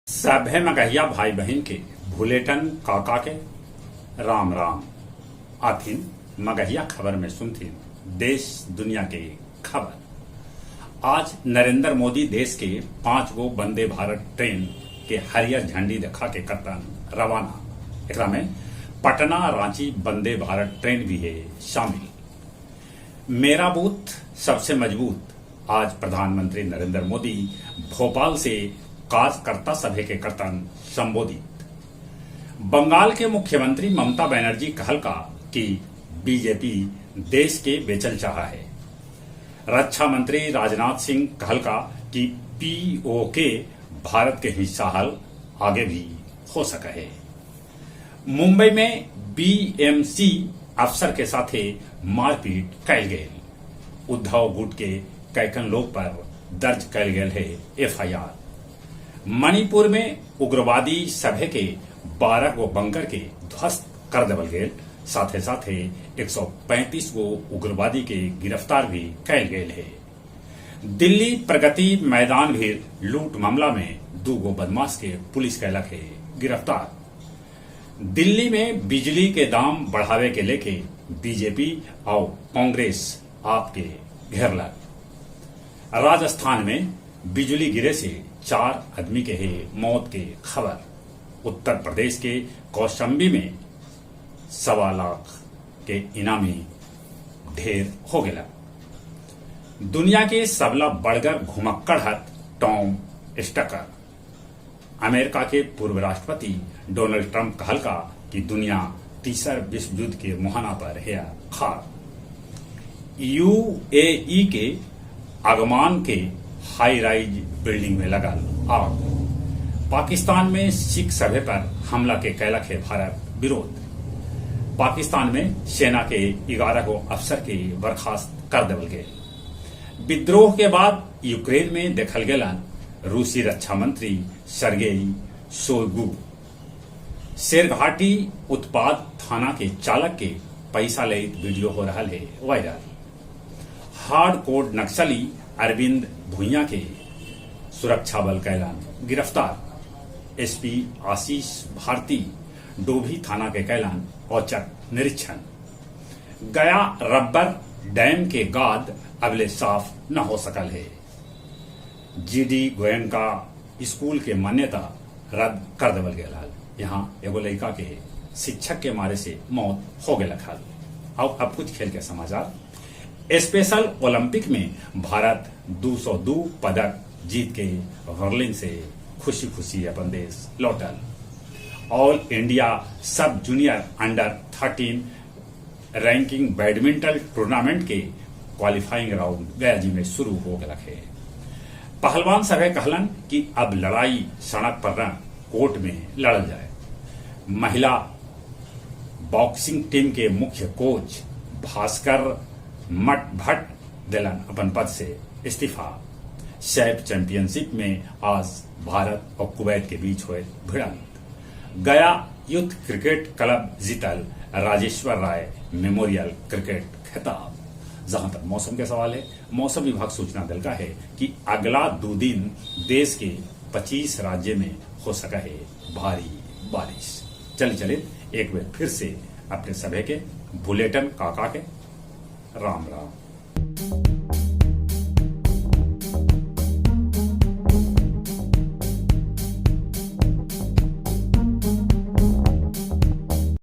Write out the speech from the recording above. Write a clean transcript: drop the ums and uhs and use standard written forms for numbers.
सभे मगहिया भाई बहन के भूलेटन काका के राम राम आथिन मगहिया खबर में सुनथिन देश दुनिया के खबर। आज नरेंद्र मोदी देश के 5 गो वंदे भारत ट्रेन के हरियर झंडी दिखा के करतन रवाना। एकरा में पटना रांची वंदे भारत ट्रेन भी है शामिल। मेरा बूथ सबसे मजबूत। आज प्रधानमंत्री नरेंद्र मोदी भोपाल से कार्यकर्ता सभा के करतन संबोधित। बंगाल के मुख्यमंत्री ममता बनर्जी कहलका कि बीजेपी देश के बेचल चाहा है। रक्षा मंत्री राजनाथ सिंह कहलका कि पीओके भारत के हिस्सा हल आगे भी हो सका है। मुंबई में बीएमसी अफसर के साथे मारपीट कैल गए। उद्धव गुट के कैकन लोग पर दर्ज कैल गए है एफआईआर। मणिपुर में उग्रवादी सभा के 12 गो बंकर के ध्वस्त कर देवल गए। साथे साथे 135 गो उग्रवादी के गिरफ्तार भी कैल गए है। दिल्ली प्रगति मैदान भी लूट मामला में 2 गो बदमाश के पुलिस कैलक है गिरफ्तार। दिल्ली में बिजली के दाम बढ़ावे के लेके बीजेपी और कांग्रेस आपके घेरलक। राजस्थान में बिजली गिरे से 4 आदमी के है मौत के खबर। उत्तर प्रदेश के कौशाम्बी में 1.25 लाख के इनामी ढेर हो गया। दुनिया के सबला बढ़कर घुमक्कड़ टॉम स्टकर। अमेरिका के पूर्व राष्ट्रपति डोनाल्ड ट्रंप कहलका कि दुनिया तीसर विश्व युद्ध के मुहाना पर है खार। यूएई के आगमान के हाई राइज बिल्डिंग में लगा आग। पाकिस्तान में सिख सभा पर हमला के कैलक है भारत विरोध। पाकिस्तान में सेना के 11 गो अफसर के बर्खास्त कर देवल गए। विद्रोह के बाद यूक्रेन में देखल गेलन रूसी रक्षा मंत्री सर्गेई शोइगु। शेरघाटी उत्पाद थाना के चालक के पैसा लेत वीडियो हो रहा है वायरल। हार्ड कोड नक्सली अरविंद भुइया के सुरक्षा बल कैलान गिरफ्तार। एसपी आशीष भारती डोभी थाना के कैलान औचक निरीक्षण। गया रब्बर डैम के गाद अगले साफ न हो सकल है। जीडी गोयनका स्कूल के मान्यता रद्द कर देवल गया। यहाँ एगो लड़का के शिक्षक के मारे से मौत हो गया खाल। अब कुछ खेल के समाचार। स्पेशल ओलंपिक में भारत 202 पदक जीत के बर्लिन से खुशी खुशी अपन देश लौटल। ऑल इंडिया सब junior under 13 ranking badminton tournament के क्वालिफाइंग राउंड गया जी में शुरू हो गया है। पहलवान सभे कहलन कि अब लड़ाई सड़क पर न कोर्ट में लड़ल जाए। महिला बॉक्सिंग टीम के मुख्य कोच भास्कर मठ भट्ट दिलन अपन पद से इस्तीफा। सैफ चैंपियनशिप में आज भारत और कुवैत के बीच हुए भिड़ंत। गया यूथ क्रिकेट क्लब जीतल राजेश्वर राय मेमोरियल क्रिकेट खिताब। जहां तक मौसम के सवाल है, मौसम विभाग सूचना दिल का है कि अगला 2 दिन देश के 25 राज्य में हो सका है भारी बारिश। चले एक बार फिर से अपने सभे के बुलेटिन काका के राम राम।